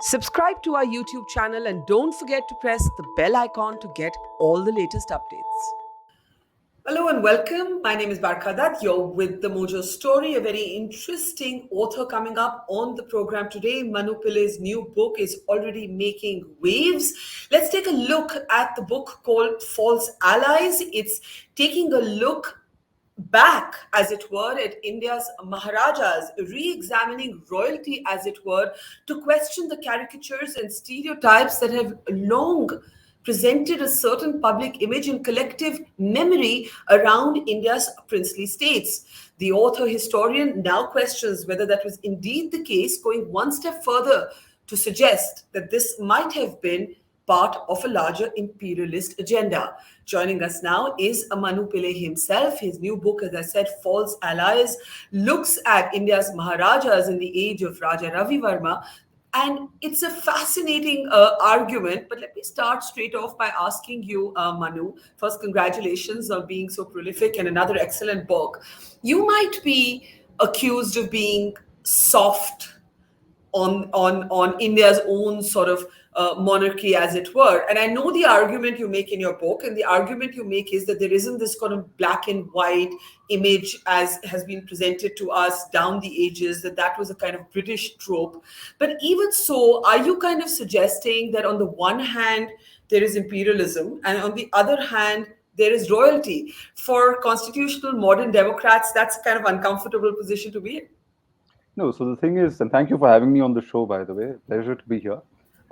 Subscribe to our YouTube channel and don't forget to press the bell icon to get all the latest updates. Hello and welcome. My name is Barkha Dutt. You're with the Mojo Story, a very interesting author coming up on the program today. Manu Pillai's new book is already making waves. Let's take a look at the book called False Allies. It's taking a look back, as it were, at India's Maharajas, re examining royalty, as it were, to question the caricatures and stereotypes that have long presented a certain public image and collective memory around India's princely states. The author historian now questions whether that was indeed the case, going one step further to suggest that this might have been part of a larger imperialist agenda. Joining us now is Manu Pillai himself. His new book, as I said, False Allies, looks at India's Maharajas in the age of Raja Ravi Varma. And it's a fascinating argument. But let me start straight off by asking you, Manu, first, congratulations on being so prolific and another excellent book. You might be accused of being soft on India's own sort of monarchy, as it were. And I know the argument you make in your book, and the argument you make is that there isn't this kind of black and white image as has been presented to us down the ages, that was a kind of British trope. But even so, are you kind of suggesting that on the one hand, there is imperialism, and on the other hand, there is royalty? For constitutional modern Democrats, that's a kind of uncomfortable position to be in. No, so the thing is, and thank you for having me on the show, by the way. Pleasure to be here.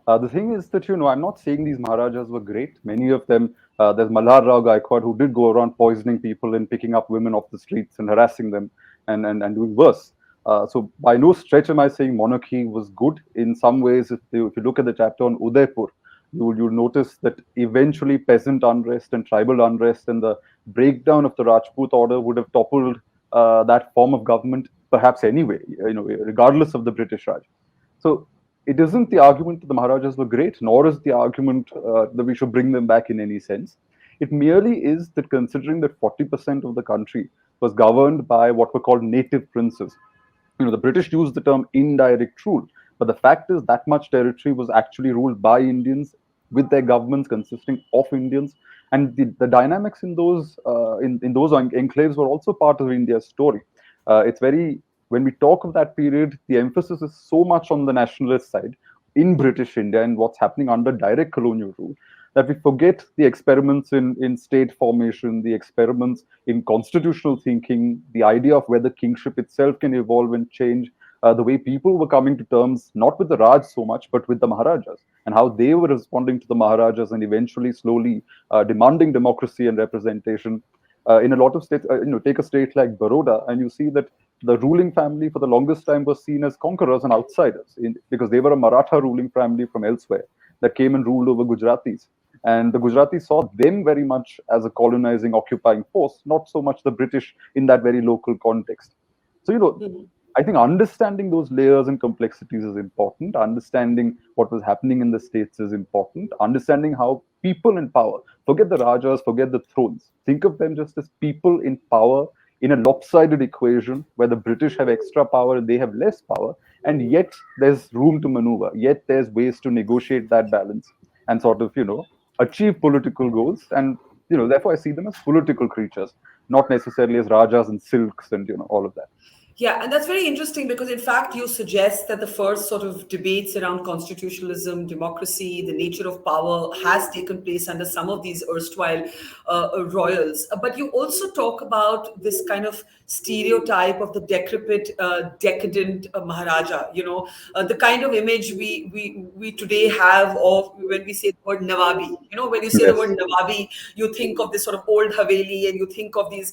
The thing is that, I'm not saying these Maharajas were great. Many of them, there's Malhar Rao Gaikwad, who did go around poisoning people and picking up women off the streets and harassing them and doing worse. So by no stretch am I saying monarchy was good. In some ways, if you look at the chapter on Udaipur, you'll notice that eventually peasant unrest and tribal unrest and the breakdown of the Rajput order would have toppled that form of government perhaps anyway, regardless of the British Raj. So it isn't the argument that the Maharajas were great, nor is the argument that we should bring them back in any sense. It merely is that considering that 40% of the country was governed by what were called native princes, the British used the term indirect rule, but the fact is that much territory was actually ruled by Indians with their governments consisting of Indians, and the dynamics in those enclaves were also part of India's story. When we talk of that period, the emphasis is so much on the nationalist side in British India and what's happening under direct colonial rule that we forget the experiments in state formation, the experiments in constitutional thinking, the idea of whether kingship itself can evolve and change, the way people were coming to terms, not with the Raj so much, but with the Maharajas, and how they were responding to the Maharajas and eventually slowly demanding democracy and representation. In a lot of states, take a state like Baroda, and you see that the ruling family for the longest time was seen as conquerors and outsiders because they were a Maratha ruling family from elsewhere that came and ruled over Gujaratis. And the Gujaratis saw them very much as a colonizing, occupying force, not so much the British in that very local context. So, I think understanding those layers and complexities is important. Understanding what was happening in the states is important. Understanding how people in power, forget the Rajas, forget the thrones, think of them just as people in power in a lopsided equation where the British have extra power and they have less power, and yet there's room to maneuver, yet there's ways to negotiate that balance and sort of, achieve political goals. And, therefore I see them as political creatures, not necessarily as Rajas and silks and, all of that. Yeah, and that's very interesting because, in fact, you suggest that the first sort of debates around constitutionalism, democracy, the nature of power has taken place under some of these erstwhile royals. But you also talk about this kind of stereotype of the decrepit, decadent Maharaja. The kind of image we today have of when we say the word Nawabi. When you say the word Nawabi, you think of this sort of old Haveli, and you think of these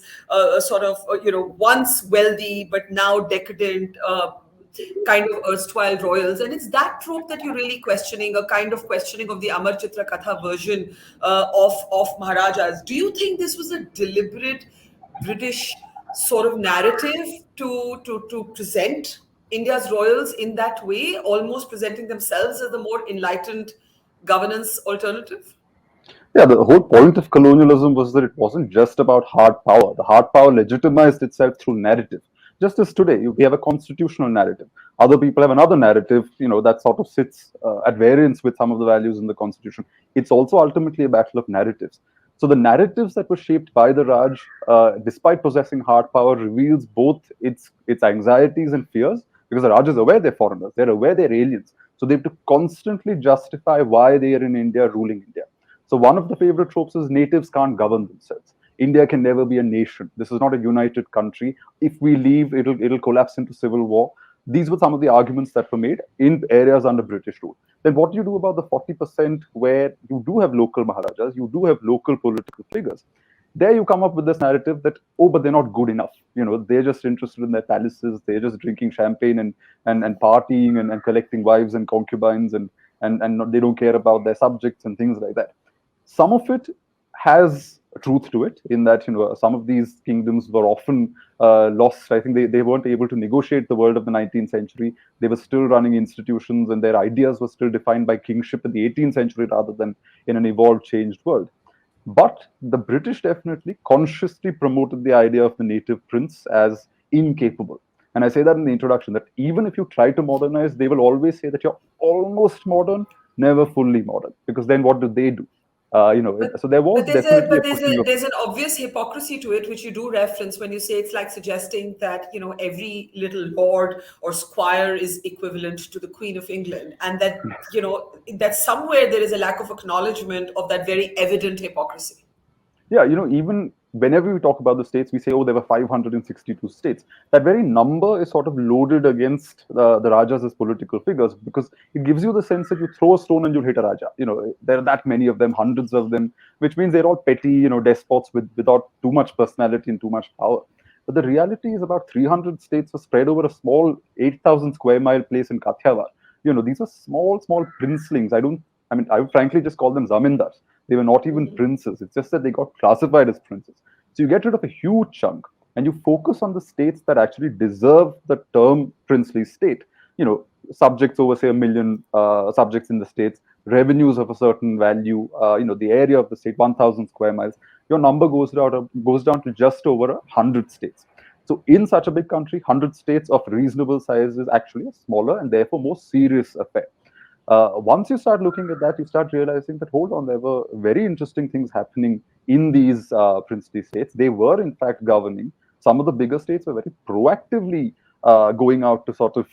once wealthy but now decadent kind of erstwhile royals. And it's that trope that you're really questioning, a kind of questioning of the Amar Chitra Katha version of Maharajas. Do you think this was a deliberate British sort of narrative to present India's royals in that way, almost presenting themselves as the more enlightened governance alternative? Yeah, the whole point of colonialism was that it wasn't just about hard power. The hard power legitimized itself through narrative. Just as today, we have a constitutional narrative. Other people have another narrative, that sort of sits at variance with some of the values in the constitution. It's also ultimately a battle of narratives. So the narratives that were shaped by the Raj, despite possessing hard power, reveals both its anxieties and fears, because the Raj is aware they're foreigners, they're aware they're aliens. So they have to constantly justify why they are in India, ruling India. So one of the favorite tropes is natives can't govern themselves. India can never be a nation. This is not a united country. If we leave, it'll collapse into civil war. These were some of the arguments that were made in areas under British rule. Then what do you do about the 40% where you do have local Maharajas, you do have local political figures? There you come up with this narrative that, oh, but they're not good enough. They're just interested in their palaces, they're just drinking champagne and partying and collecting wives and concubines, and they don't care about their subjects and things like that. Some of it has truth to it, in that some of these kingdoms were often lost. I think they weren't able to negotiate the world of the 19th century. They were still running institutions, and their ideas were still defined by kingship in the 18th century rather than in an evolved, changed world. But the British definitely consciously promoted the idea of the native prince as incapable. And I say that in the introduction, that even if you try to modernize, they will always say that you're almost modern, never fully modern. Because then what do they do? So there was definitely a pushing of. There's an obvious hypocrisy to it, which you do reference when you say it's like suggesting that every little lord or squire is equivalent to the Queen of England, and that that somewhere there is a lack of acknowledgement of that very evident hypocrisy. Yeah, even whenever we talk about the states, we say, oh, there were 562 states. That very number is sort of loaded against the Rajas as political figures, because it gives you the sense that you throw a stone and you'll hit a Raja. There are that many of them, hundreds of them, which means they're all petty, despots without too much personality and too much power. But the reality is about 300 states were spread over a small 8,000 square mile place in Kathiawar. These are small princelings. I would frankly just call them zamindars. They were not even princes. It's just that they got classified as princes. So you get rid of a huge chunk and you focus on the states that actually deserve the term princely state. Subjects over, say, 1 million subjects in the states, revenues of a certain value, the area of the state, 1,000 square miles. Your number goes down to just over 100 states. So in such a big country, 100 states of reasonable size is actually a smaller and therefore more serious affair. Once you start looking at that, you start realizing that, hold on, there were very interesting things happening in these princely states. They were, in fact, governing. Some of the bigger states were very proactively going out to sort of,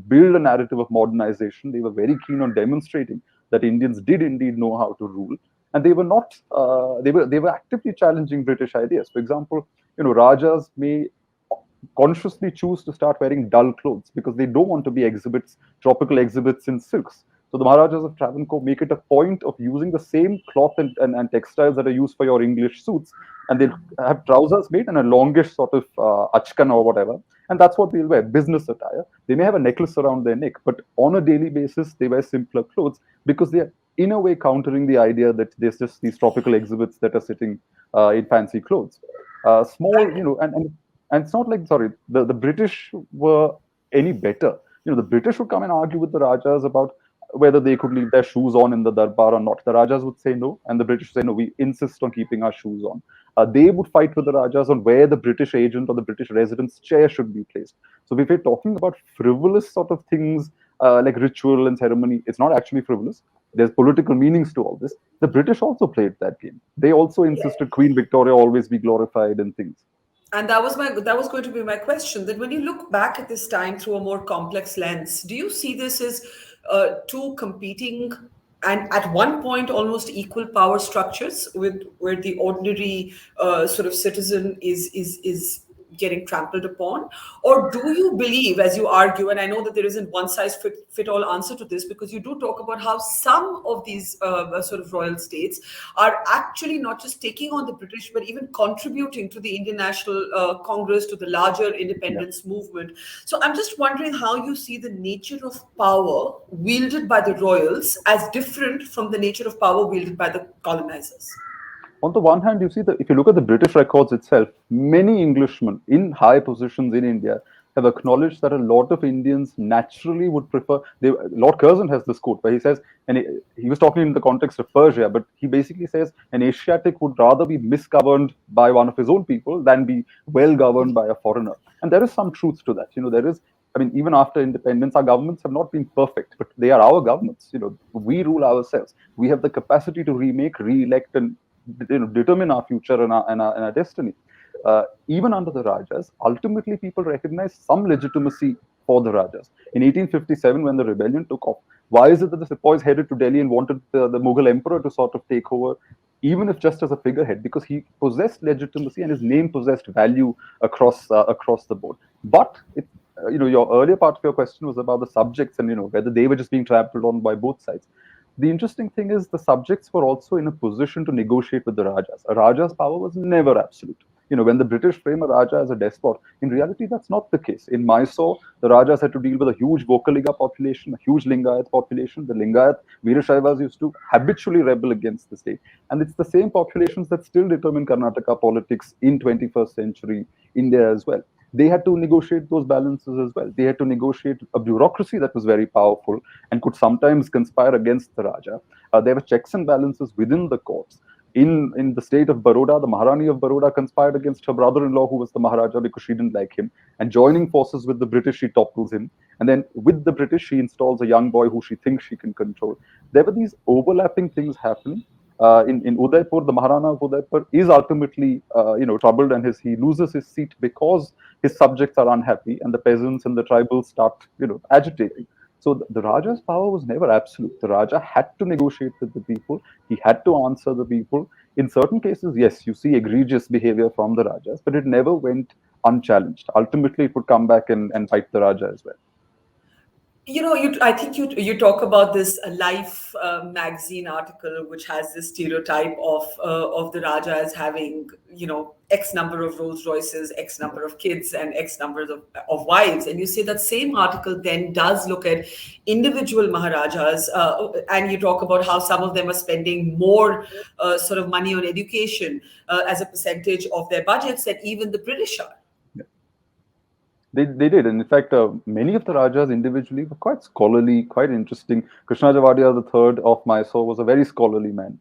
build a narrative of modernization. They were very keen on demonstrating that Indians did indeed know how to rule. And they were not, they were actively challenging British ideas. For example, Rajas may consciously choose to start wearing dull clothes because they don't want to be tropical exhibits in silks. So the Maharajas of Travancore make it a point of using the same cloth and textiles that are used for your English suits, and they'll have trousers made and a longish sort of achkan or whatever, and that's what they'll wear, business attire. They may have a necklace around their neck, but on a daily basis, they wear simpler clothes because they are in a way countering the idea that there's just these tropical exhibits that are sitting in fancy clothes. Small, and it's not like, sorry, the British were any better. The British would come and argue with the Rajas about whether they could leave their shoes on in the Darbar or not. The Rajas would say no, and the British would say no, we insist on keeping our shoes on. They would fight with the Rajas on where the British agent or the British resident's chair should be placed. So if we're talking about frivolous sort of things like ritual and ceremony, it's not actually frivolous. There's political meanings to all this. The British also played that game. They also insisted Queen Victoria always be glorified and things. And that was going to be my question, that when you look back at this time through a more complex lens, do you see this as two competing and at one point almost equal power structures, with where the ordinary sort of citizen is getting trampled upon? Or do you believe, as you argue, and I know that there isn't one size fit all answer to this, because you do talk about how some of these sort of royal states are actually not just taking on the British, but even contributing to the Indian National Congress, to the larger independence movement. So I'm just wondering how you see the nature of power wielded by the royals as different from the nature of power wielded by the colonizers. On the one hand, you see that if you look at the British records itself, many Englishmen in high positions in India have acknowledged that a lot of Indians naturally would prefer. Lord Curzon has this quote where he says, and he was talking in the context of Persia, but he basically says an Asiatic would rather be misgoverned by one of his own people than be well governed by a foreigner. And there is some truth to that. There is. I mean, even after independence, our governments have not been perfect, but they are our governments. We rule ourselves. We have the capacity to remake, re-elect, and determine our future and our destiny. Even under the Rajas, ultimately people recognize some legitimacy for the Rajas. In 1857, when the rebellion took off, why is it that the Sepoys headed to Delhi and wanted the Mughal emperor to sort of take over, even if just as a figurehead? Because he possessed legitimacy and his name possessed value across the board. But your earlier part of your question was about the subjects and whether they were just being trampled on by both sides. The interesting thing is the subjects were also in a position to negotiate with the Rajas. A Raja's power was never absolute. When the British frame a Raja as a despot, in reality, that's not the case. In Mysore, the Rajas had to deal with a huge Vokaliga population, a huge Lingayat population. The Lingayat Veerashaivas used to habitually rebel against the state. And it's the same populations that still determine Karnataka politics in 21st century India as well. They had to negotiate those balances as well. They had to negotiate a bureaucracy that was very powerful and could sometimes conspire against the Raja. There were checks and balances within the courts. In the state of Baroda, the Maharani of Baroda conspired against her brother-in-law, who was the Maharaja, because she didn't like him. And joining forces with the British, she topples him. And then with the British, she installs a young boy who she thinks she can control. There were these overlapping things happening. In Udaipur, the Maharana of Udaipur is ultimately, troubled, and he loses his seat because his subjects are unhappy, and the peasants and the tribals start, agitating. So the Raja's power was never absolute. The Raja had to negotiate with the people. He had to answer the people. In certain cases, yes, you see egregious behavior from the Rajas, but it never went unchallenged. Ultimately, it would come back and fight the Raja as well. I think you talk about this Life magazine article, which has this stereotype of the Raja as having X number of Rolls Royces, X number of kids, and X numbers of wives. And you say that same article then does look at individual Maharajas, and you talk about how some of them are spending more sort of money on education as a percentage of their budgets than even the British are. They did. And in fact, many of the Rajas individually were quite scholarly, quite interesting. Krishna Javadia III of Mysore was a very scholarly man.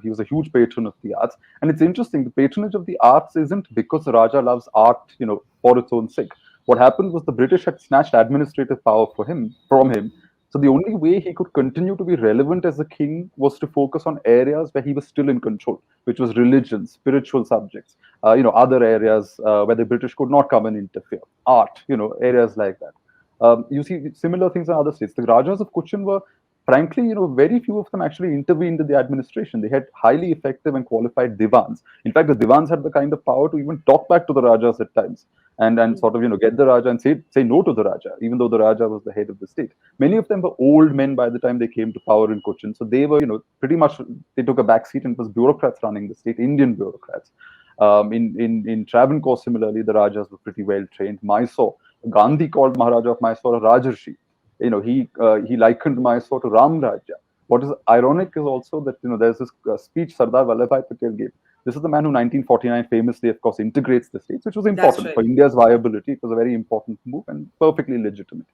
He was a huge patron of the arts. And it's interesting, the patronage of the arts isn't because the Raja loves art, for its own sake. What happened was the British had snatched administrative power from him. So the only way he could continue to be relevant as a king was to focus on areas where he was still in control, which was religion, spiritual subjects, other areas where the British could not come and interfere, art, areas like that. You see similar things in other states. The Rajas of Cochin were, frankly, very few of them actually intervened in the administration. They had highly effective and qualified divans. In fact, the divans had the kind of power to even talk back to the Rajas at times and sort of, get the Raja and say no to the Raja, even though the Raja was the head of the state. Many of them were old men by the time they came to power in Cochin. So they were, pretty much, they took a back seat, and it was bureaucrats running the state, Indian bureaucrats. In Travancore, similarly, the Rajas were pretty well trained. Mysore, Gandhi called Maharaja of Mysore a Rajarshi. He likened Mysore to Ram Rajya. What is ironic is also that there's this speech Sardar Vallabhbhai Patel gave. This is the man who, 1949, famously, of course, integrates the states, which was That's important right. for India's viability. It was a very important move and perfectly legitimate.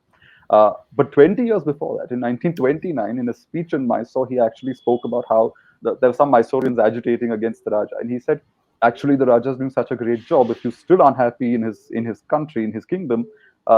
But 20 years before that, in 1929, in a speech in Mysore, he actually spoke about how there were some Mysoreans agitating against the Raja, and he said, actually, the Raja is doing such a great job. If you're still unhappy in his country, in his kingdom,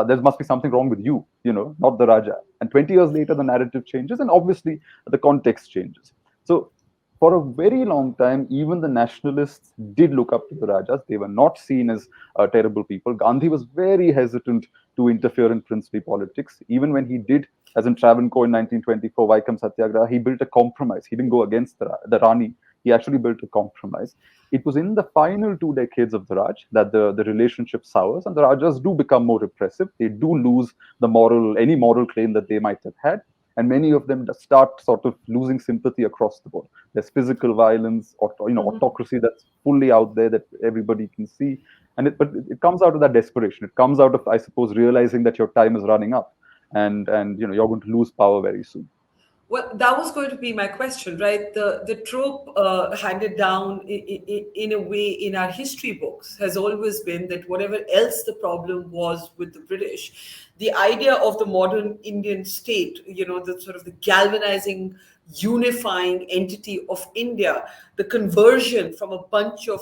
there must be something wrong with you, not the Raja. And 20 years later, the narrative changes, and obviously the context changes. So for a very long time, even the nationalists did look up to the Rajas. They were not seen as terrible people. Gandhi was very hesitant to interfere in princely politics. Even when he did, as in Travancore in 1924, Vaikam Satyagraha, he built a compromise. He didn't go against the Rani. He actually built a compromise. It was in the final 2 decades of the Raj that the relationship sours, and the Rajas do become more repressive. They do lose any moral claim that they might have had, and many of them start sort of losing sympathy across the board. There's physical violence, or autocracy that's fully out there that everybody can see, but it comes out of that desperation. It comes out of, I suppose, realizing that your time is running up, and you're going to lose power very soon. Well, that was going to be my question, right? The trope handed down in a way in our history books has always been that whatever else the problem was with the British, the idea of the modern Indian state, the sort of the galvanizing, unifying entity of India, the conversion from a bunch of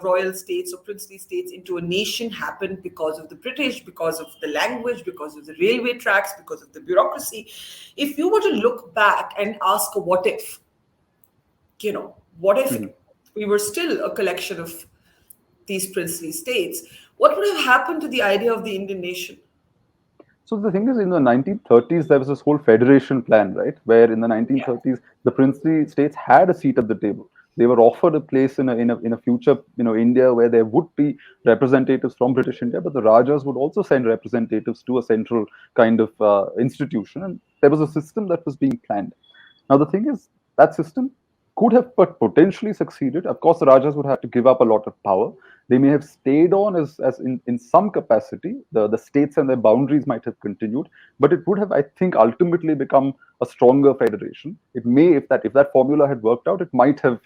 royal states or princely states into a nation happened because of the British, because of the language, because of the railway tracks, because of the bureaucracy. If you were to look back and ask a what if Mhm. we were still a collection of these princely states, what would have happened to the idea of the Indian nation? So the thing is, in the 1930s, there was this whole federation plan, right? Where in the Yeah. 1930s, the princely states had a seat at the table. They were offered a place in a future, India where there would be representatives from British India, but the Rajas would also send representatives to a central kind of institution, and there was a system that was being planned. Now, the thing is, that system could have but potentially succeeded. Of course, the Rajas would have to give up a lot of power. They may have stayed on as in some capacity. The states and their boundaries might have continued, but it would have, I think, ultimately become a stronger federation. It may, if that formula had worked out, it might have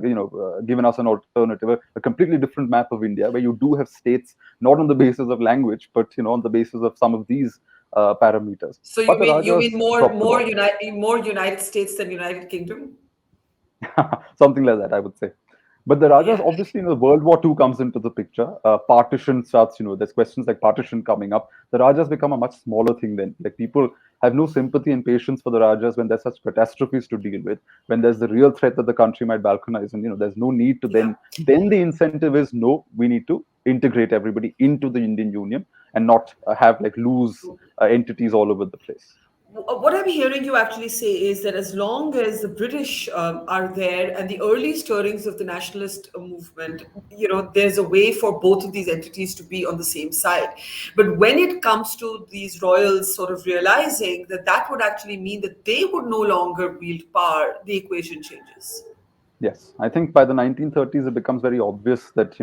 given us an alternative, a completely different map of India, where you do have states not on the basis of language, but on the basis of some of these parameters. So But the you mean Rajas dropped the ball. more United States than United Kingdom? Something like that, I would say. But the Rajas, Yeah. obviously, World War II comes into the picture. Partition starts, there's questions like partition coming up. The Rajas become a much smaller thing then. Like, people have no sympathy and patience for the Rajas when there's such catastrophes to deal with, when there's the real threat that the country might balkanize. And, there's no need to Yeah. then the incentive is, no, we need to integrate everybody into the Indian Union and not have like loose entities all over the place. What I'm hearing you actually say is that as long as the British are there and the early stirrings of the nationalist movement, there's a way for both of these entities to be on the same side. But when it comes to these royals sort of realizing that that would actually mean that they would no longer wield power, the equation changes. Yes, I think by the 1930s, it becomes very obvious that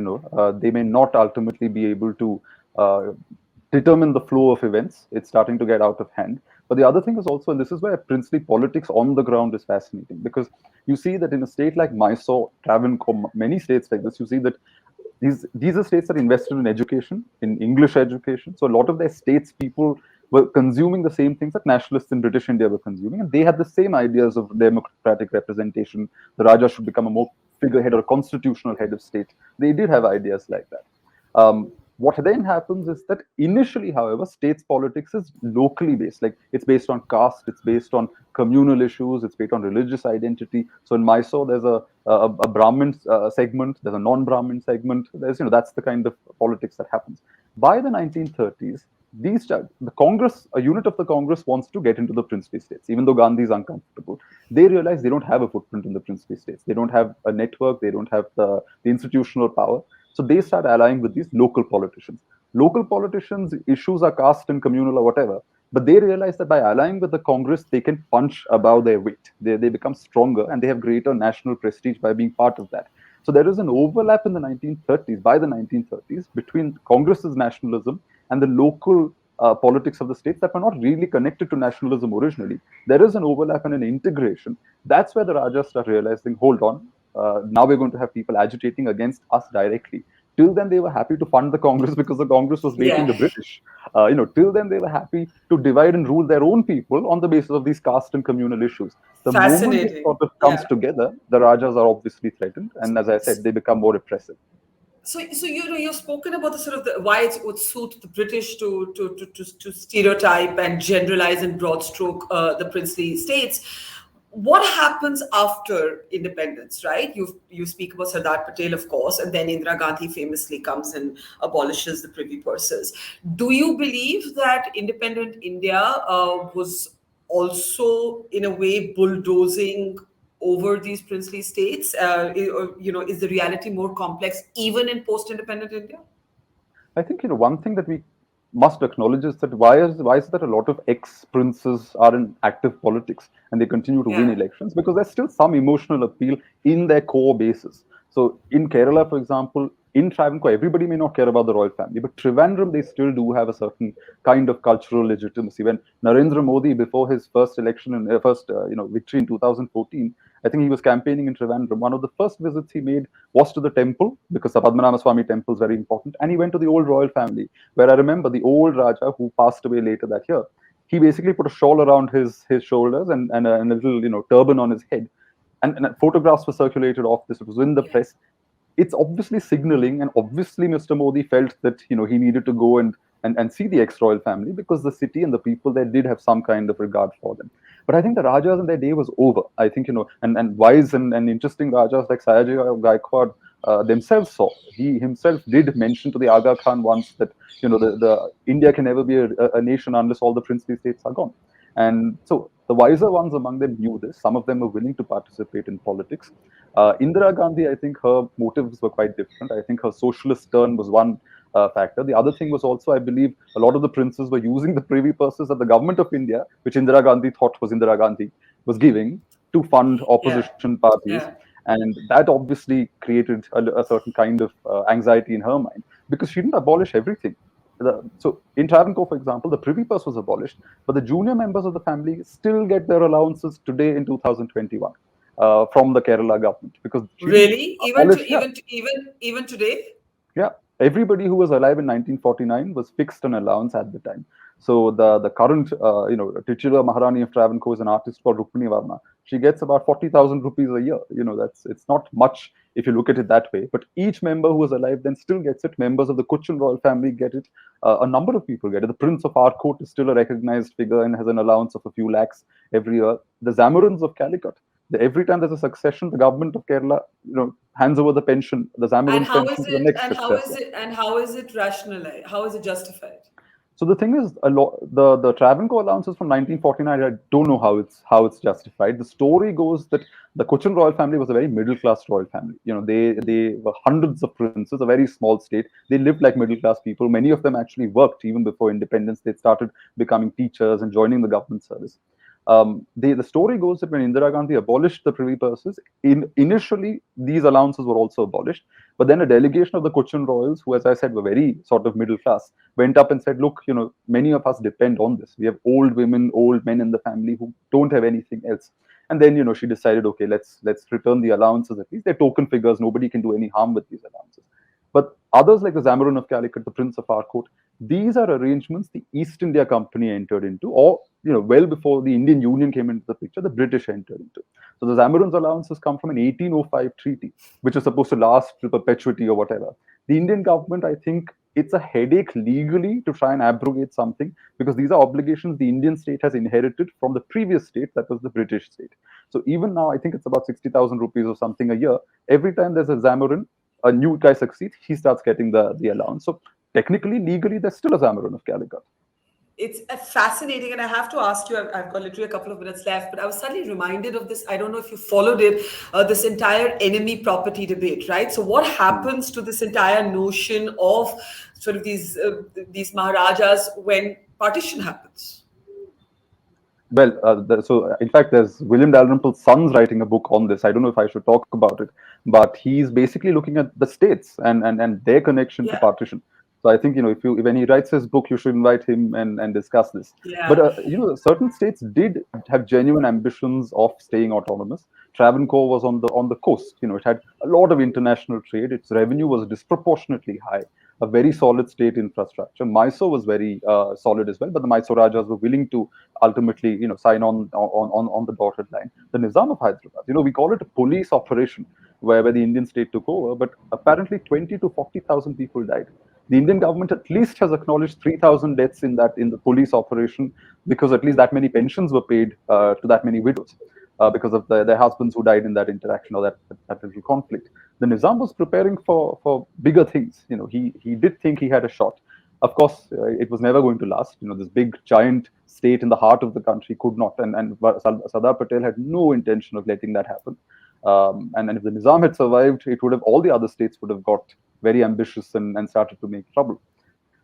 they may not ultimately be able to uh, determine the flow of events. It's starting to get out of hand. But the other thing is also, and this is where princely politics on the ground is fascinating, because you see that in a state like Mysore, Travancore, many states like this, you see that these are states that invested in education, in English education. So a lot of their states people were consuming the same things that nationalists in British India were consuming, and they had the same ideas of democratic representation. The Raja should become a more figurehead or a constitutional head of state. They did have ideas like that. What then happens is that initially, however, states politics is locally based. Like, it's based on caste, it's based on communal issues, it's based on religious identity. So in Mysore, there's a Brahmin segment, there's a non-Brahmin segment. That's the kind of politics that happens. By the 1930s, the Congress, a unit of the Congress, wants to get into the princely states, even though Gandhi is uncomfortable. They realize they don't have a footprint in the princely states. They don't have a network. They don't have the institutional power. So they start allying with these local politicians. Local politicians' issues are caste and communal or whatever, but they realize that by allying with the Congress, they can punch above their weight. They become stronger and they have greater national prestige by being part of that. So there is an overlap in the 1930s, by the 1930s, between Congress's nationalism and the local politics of the states that were not really connected to nationalism originally. There is an overlap and an integration. That's where the Rajas start realizing, hold on, now we're going to have people agitating against us directly. Till then, they were happy to fund the Congress because the Congress was baiting Yeah. the British. Till then, they were happy to divide and rule their own people on the basis of these caste and communal issues. The moment this Fascinating. sort of comes Yeah. together, the Rajas are obviously threatened, and as I said, they become more repressive. So you've spoken about the sort of why it would suit the British to stereotype and generalize in broad stroke the princely states. What happens after independence, right? You speak about Sardar Patel, of course, and then Indira Gandhi famously comes and abolishes the privy purses. Do you believe that independent India was also, in a way, bulldozing over these princely states? Is the reality more complex even in post-independent India? I think one thing that we must acknowledge is that why is that a lot of ex princes are in active politics and they continue to win Yeah. elections, because there's still some emotional appeal in their core bases. So in Kerala, for example, in Travancore, everybody may not care about the royal family, but Trivandrum, they still do have a certain kind of cultural legitimacy. When Narendra Modi, before his first election and victory in 2014, I think he was campaigning in Trivandrum. One of the first visits he made was to the temple, because the Padmanabha Swami temple is very important, and he went to the old royal family, where I remember the old Raja who passed away later that year. He basically put a shawl around his shoulders and a little turban on his head, and photographs were circulated of this. It was in the Yeah. press. It's obviously signaling, and obviously Mr. Modi felt that he needed to go and see the ex-royal family, because the city and the people there did have some kind of regard for them. But I think the Rajas and their day was over. I think and wise and interesting Rajas like Sayaji Gaikwad themselves saw. He himself did mention to the Aga Khan once that the India can never be a nation unless all the princely states are gone. And so the wiser ones among them knew this. Some of them were willing to participate in politics. Indira Gandhi, I think her motives were quite different. I think her socialist turn was one factor. The other thing was also, I believe, a lot of the princes were using the privy purses that the government of India, which Indira Gandhi thought was Indira Gandhi, was giving to fund Yeah. opposition parties. Yeah. And that obviously created a certain kind of anxiety in her mind, because she didn't abolish everything. So in Travancore, for example, the privy purse was abolished, but the junior members of the family still get their allowances today in 2021 from the Kerala government, because she didn't Really? abolish. Yeah, Even today? yeah. Everybody who was alive in 1949 was fixed an allowance at the time. So the current titular Maharani of Travancore is an artist called Rukmini Varma. She gets about 40,000 rupees a year. It's not much if you look at it that way. But each member who is alive then still gets it. Members of the Cochin royal family get it. A number of people get it. The Prince of Arcot is still a recognized figure and has an allowance of a few lakhs every year. The Zamorans of Calicut, every time there's a succession, the government of Kerala, hands over the pension, the And Zamorans how pension is to the it? next And how is successor. it? And how is it rationalized? How is it justified? So the thing is, a lot the Travancore allowances from 1949. I don't know how it's justified. The story goes that the Cochin royal family was a very middle class royal family. They were hundreds of princes, a very small state. They lived like middle class people. Many of them actually worked even before independence. They started becoming teachers and joining the government service. The story goes that when Indira Gandhi abolished the privy purses, initially these allowances were also abolished. But then a delegation of the Cochin royals, who, as I said, were very sort of middle class, went up and said, "Look, many of us depend on this. We have old women, old men in the family who don't have anything else." And then she decided, okay, let's return the allowances at least. They're token figures. Nobody can do any harm with these allowances. But others like the Zamorin of Calicut, the Prince of Arcot, these are arrangements the East India Company entered into, or well before the Indian Union came into the picture, the British entered into. So the Zamorin's allowances come from an 1805 treaty, which is supposed to last to perpetuity or whatever. The Indian government, I think, it's a headache legally to try and abrogate something, because these are obligations the Indian state has inherited from the previous state, that was the British state. So even now, I think it's about 60,000 rupees or something a year. Every time there's a Zamorin, a new guy succeeds, he starts getting the allowance. So technically, legally, there's still a Zamorin of Calicut. It's fascinating, and I have to ask you. I've got literally a couple of minutes left, but I was suddenly reminded of this. I don't know if you followed it, this entire enemy property debate, right? So, what Hmm. happens to this entire notion of sort of these Maharajas when partition happens? Well, so in fact, there's William Dalrymple's son's writing a book on this. I don't know if I should talk about it, but he's basically looking at the states and their connection to Yeah, partition. So I think if you when he writes his book, you should invite him and discuss this. But yeah. certain states did have genuine ambitions of staying autonomous. Travancore was on the coast. It had a lot of international trade. Its revenue was disproportionately high. A very solid state infrastructure. Mysore was very solid as well, but the Mysore Rajas were willing to ultimately sign on the dotted line. The Nizam of Hyderabad, we call it a police operation where the Indian state took over, but apparently 20 to 40,000 people died. The Indian government at least has acknowledged 3,000 deaths in the police operation, because at least that many pensions were paid to that many widows because of their husbands who died in that interaction, or that little conflict. The Nizam was preparing for bigger things. He did think he had a shot. Of course, it was never going to last. This big giant state in the heart of the country could not, and Sardar Patel had no intention of letting that happen. And if the Nizam had survived, it would have all the other states would have got very ambitious and started to make trouble.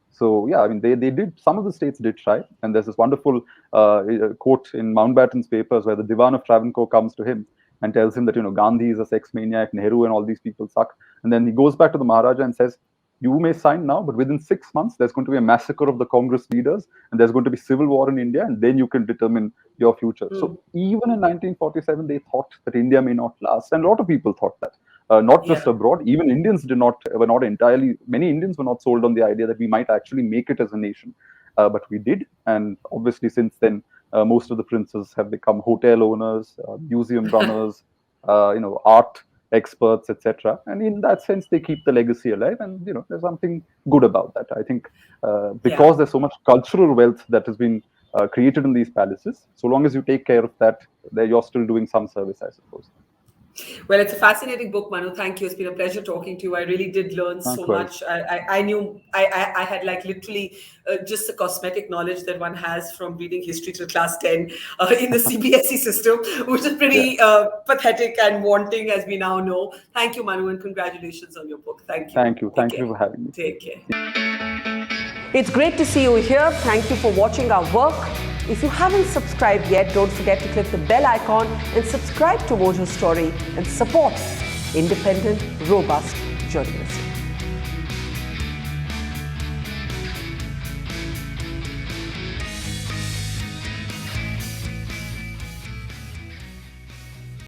So yeah, I mean, they did. Some of the states did try, and there's this wonderful quote in Mountbatten's papers where the Diwan of Travancore comes to him and tells him that Gandhi is a sex maniac, Nehru and all these people suck. And then he goes back to the Maharaja and says, you may sign now, but within 6 months, there's going to be a massacre of the Congress leaders, and there's going to be civil war in India, and then you can determine your future. So even in 1947, they thought that India may not last, and a lot of people thought that. Not just Yeah. abroad, even Indians were not entirely, many Indians were not sold on the idea that we might actually make it as a nation. But we did, and obviously since then, most of the princes have become hotel owners, museum runners, art experts, etc. And in that sense, they keep the legacy alive, and there's something good about that. I think Yeah. because there's so much cultural wealth that has been created in these palaces, so long as you take care of that, you're still doing some service, I suppose. Well, it's a fascinating book, Manu. Thank you. It's been a pleasure talking to you. I really did learn so Likewise. much. I knew I had like literally just the cosmetic knowledge that one has from reading history till class 10 in the CBSE system, which is pretty pathetic and wanting, as we now know. Thank you, Manu, and congratulations on your book. Thank you. Thank you. Take Thank care. you for having me. Take care. It's great to see you here. Thank you for watching our work. If you haven't subscribed yet, don't forget to click the bell icon and subscribe to Mojo Story and support independent, robust journalism.